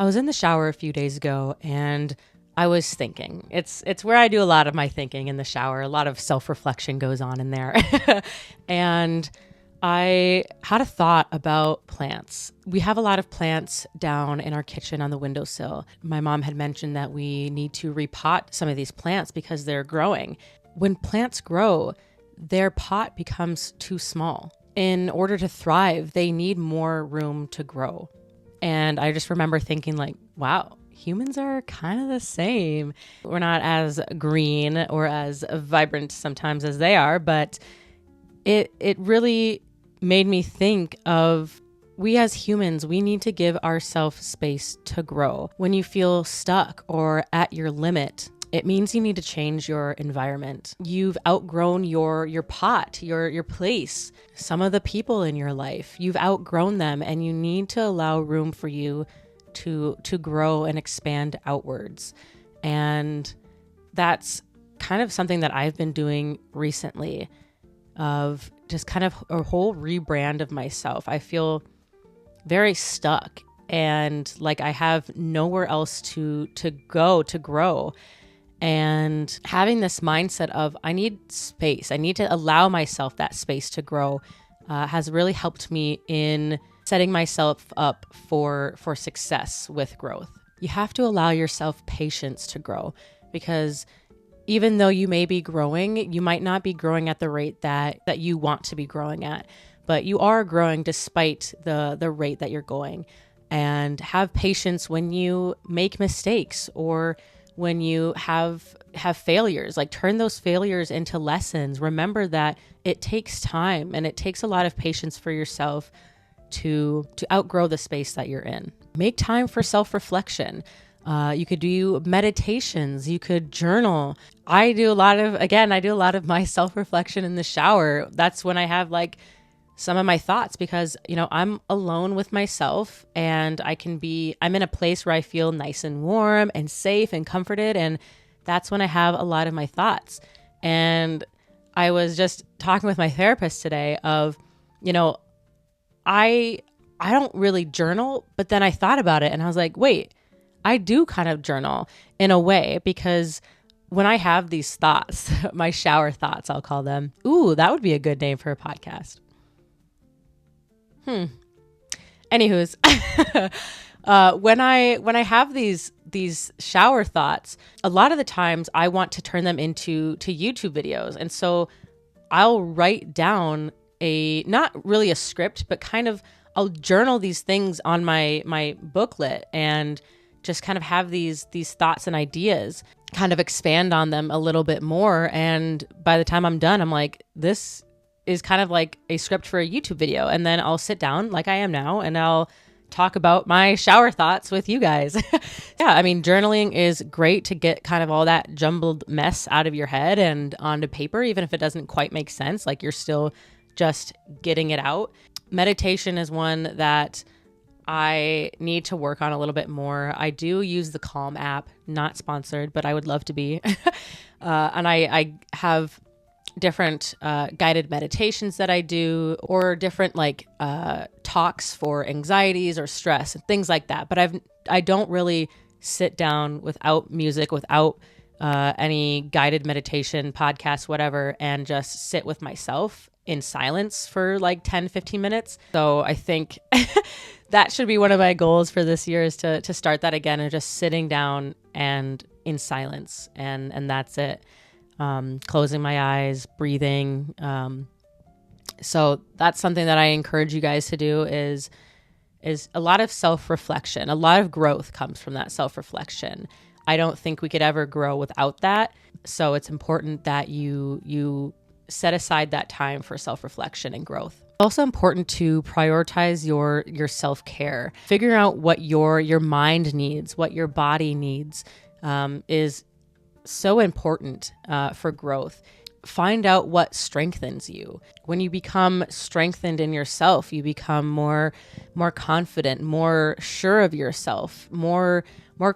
I was in the shower a few days ago and I was thinking. It's where I do a lot of my thinking in the shower. A lot of self-reflection goes on in there. And I had a thought about plants. We have a lot of plants down in our kitchen on the windowsill. My mom had mentioned that we need to repot some of these plants because they're growing. When plants grow, their pot becomes too small. In order to thrive, they need more room to grow. And I just remember thinking like, wow, humans are kind of the same. We're not as green or as vibrant sometimes as they are, but it really made me think of we as humans, we need to give ourselves space to grow. When you feel stuck or at your limit, it means you need to change your environment. You've outgrown your pot, your place, some of the people in your life. You've outgrown them and you need to allow room for you to grow and expand outwards. And that's kind of something that I've been doing recently, of just kind of a whole rebrand of myself. I feel very stuck and like I have nowhere else to go to grow. And having this mindset of I need space, I need to allow myself that space to grow has really helped me in setting myself up for success with growth. You have to allow yourself patience to grow, because even though you may be growing, you might not be growing at the rate that you want to be growing at, but you are growing despite the rate that you're going. And have patience when you make mistakes or when you have failures. Like, turn those failures into lessons. Remember that it takes time and it takes a lot of patience for yourself to outgrow the space that you're in. Make time for self-reflection. You could do meditations. You could journal. I do a lot of my self-reflection in the shower. That's when I have like some of my thoughts, because, I'm alone with myself and I'm in a place where I feel nice and warm and safe and comforted. And that's when I have a lot of my thoughts. And I was just talking with my therapist today of, I don't really journal, but then I thought about it and I was like, wait, I do kind of journal in a way, because when I have these thoughts, my shower thoughts, I'll call them. Ooh, that would be a good name for a podcast. Anywho's, when I have these shower thoughts, a lot of the times I want to turn them into YouTube videos. And so I'll write down not really a script, but kind of I'll journal these things on my booklet and just kind of have these thoughts and ideas, kind of expand on them a little bit more. And by the time I'm done, I'm like, this is kind of like a script for a YouTube video. And then I'll sit down like I am now and I'll talk about my shower thoughts with you guys. Yeah, I mean, journaling is great to get kind of all that jumbled mess out of your head and onto paper, even if it doesn't quite make sense, like you're still just getting it out. Meditation is one that I need to work on a little bit more. I do use the Calm app, not sponsored, but I would love to be. And I have different guided meditations that I do, or different talks for anxieties or stress and things like that. But I don't really sit down without music, without any guided meditation, podcast, whatever, and just sit with myself in silence for like 10, 15 minutes. So I think that should be one of my goals for this year, is to start that again, and just sitting down and in silence. And that's it. Closing my eyes, breathing. So that's something that I encourage you guys to do, is a lot of self-reflection. A lot of growth comes from that self-reflection. I don't think we could ever grow without that. So it's important that you set aside that time for self-reflection and growth. Also important to prioritize your self-care. Figuring out what your mind needs, what your body needs, is so important for growth. Find out what strengthens you. When you become strengthened in yourself, you become more confident, more sure of yourself, more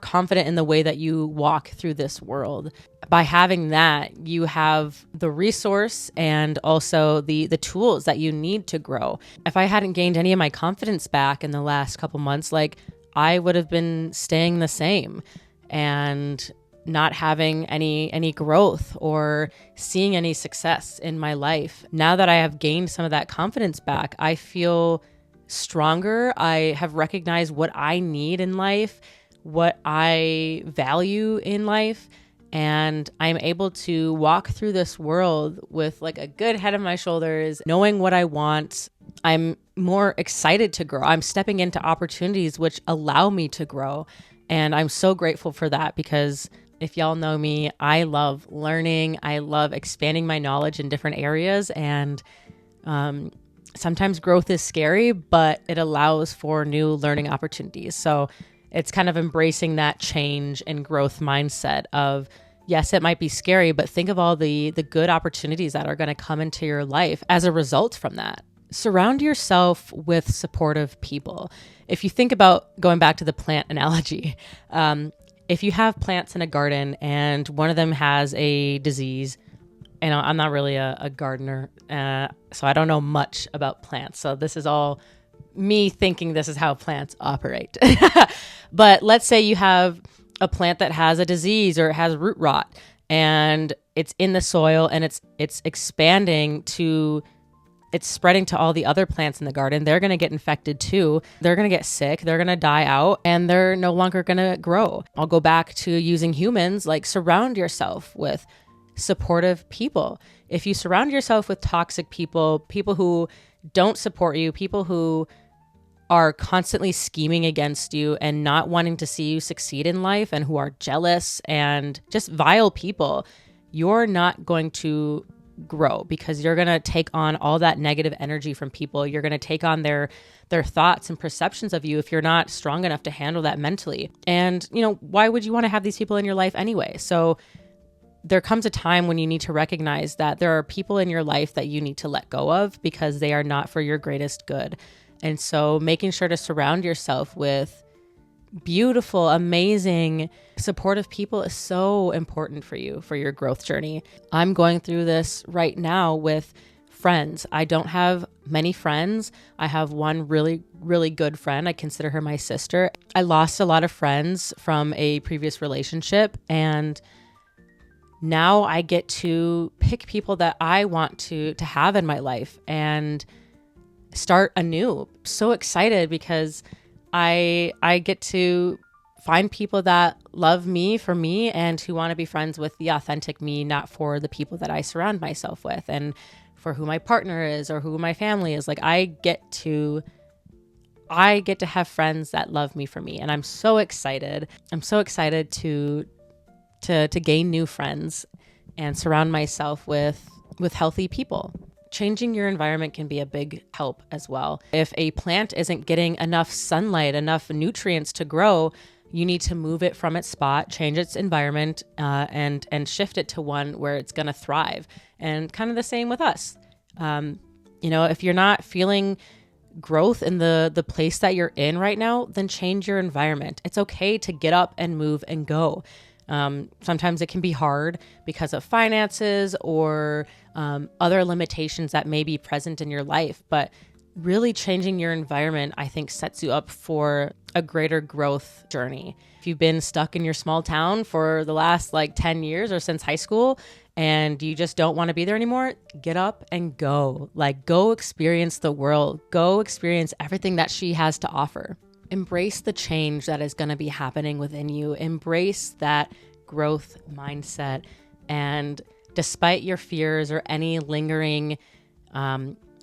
confident in the way that you walk through this world. By having that, you have the resource and also the tools that you need to grow. If I hadn't gained any of my confidence back in the last couple months, like, I would have been staying the same and not having any growth or seeing any success in my life. Now that I have gained some of that confidence back, I feel stronger. I have recognized what I need in life, what I value in life, and I'm able to walk through this world with like a good head on my shoulders, knowing what I want. I'm more excited to grow. I'm stepping into opportunities which allow me to grow. And I'm so grateful for that, because if y'all know me, I love learning. I love expanding my knowledge in different areas. And sometimes growth is scary, but it allows for new learning opportunities. So it's kind of embracing that change and growth mindset of, yes, it might be scary, but think of all the good opportunities that are going to come into your life as a result from that. Surround yourself with supportive people. If you think about going back to the plant analogy, if you have plants in a garden and one of them has a disease, and I'm not really a gardener, so I don't know much about plants. So this is all me thinking this is how plants operate. But let's say you have a plant that has a disease or it has root rot, and it's in the soil and it's expanding to, it's spreading to all the other plants in the garden. They're going to get infected too. They're going to get sick. They're going to die out, and they're no longer going to grow. I'll go back to using humans. Like, surround yourself with supportive people. If you surround yourself with toxic people, people who don't support you, people who are constantly scheming against you and not wanting to see you succeed in life, and who are jealous and just vile people, you're not going to grow, because you're going to take on all that negative energy from people. You're going to take on their thoughts and perceptions of you if you're not strong enough to handle that mentally. And, why would you want to have these people in your life anyway? So there comes a time when you need to recognize that there are people in your life that you need to let go of, because they are not for your greatest good. And so making sure to surround yourself with beautiful, amazing, supportive people is so important for you, for your growth journey. I'm going through this right now with friends. I don't have many friends. I have one really, really good friend. I consider her my sister. I lost a lot of friends from a previous relationship, and now I get to pick people that I want to have in my life and start anew. So excited, because I get to find people that love me for me and who want to be friends with the authentic me, not for the people that I surround myself with and for who my partner is or who my family is. Like, I get to have friends that love me for me, and I'm so excited. I'm so excited to gain new friends and surround myself with healthy people. Changing your environment can be a big help as well. If a plant isn't getting enough sunlight, enough nutrients to grow, you need to move it from its spot, change its environment, and shift it to one where it's going to thrive. And kind of the same with us. If you're not feeling growth in the place that you're in right now, then change your environment. It's okay to get up and move and go. Sometimes it can be hard because of finances or other limitations that may be present in your life, but really changing your environment, I think, sets you up for a greater growth journey. If you've been stuck in your small town for the last 10 years or since high school and you just don't want to be there anymore, get up and go. Go experience the world. Go experience everything that she has to offer. Embrace the change that is going to be happening within you. Embrace that growth mindset. And despite your fears or any lingering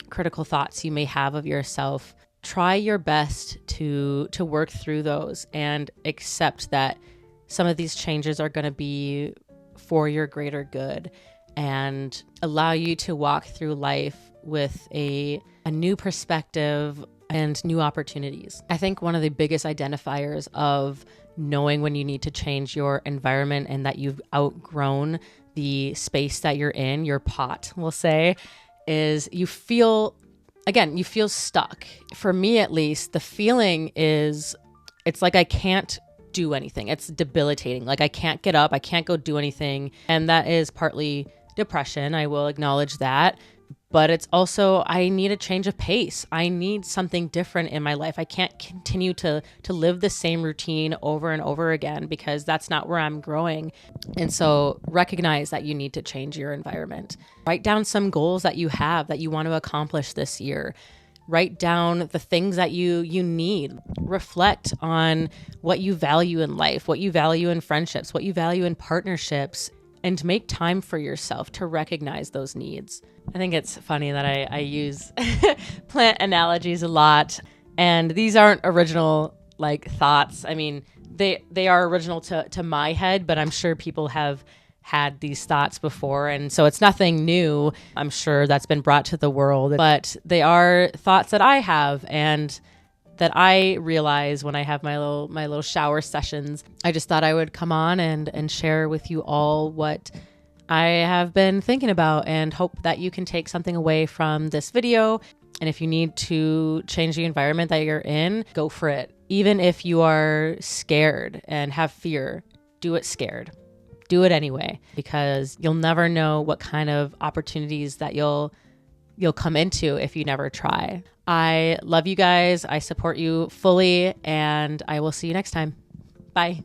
critical thoughts you may have of yourself, try your best to work through those and accept that some of these changes are going to be for your greater good and allow you to walk through life with a new perspective and new opportunities. I think one of the biggest identifiers of knowing when you need to change your environment and that you've outgrown the space that you're in, your pot, we'll say, is you feel stuck. For me, at least, the feeling is, it's like I can't do anything. It's debilitating. I can't get up. I can't go do anything. And that is partly depression. I will acknowledge that. but it's also, I need a change of pace. I need something different in my life. I can't continue to live the same routine over and over again, because that's not where I'm growing. And so recognize that you need to change your environment. Write down some goals that you have that you want to accomplish this year. Write down the things that you need. Reflect on what you value in life, what you value in friendships, what you value in partnerships, and make time for yourself to recognize those needs. I think it's funny that I use plant analogies a lot, and these aren't original thoughts. I mean, they are original to my head, but I'm sure people have had these thoughts before, and so it's nothing new. I'm sure that's been brought to the world, but they are thoughts that I have and that I realize when I have my little shower sessions. I just thought I would come on and share with you all what I have been thinking about, and hope that you can take something away from this video. And if you need to change the environment that you're in, go for it. Even if you are scared and have fear, do it scared. Do it anyway, because you'll never know what kind of opportunities that you'll come into if you never try. I love you guys. I support you fully, and I will see you next time. Bye.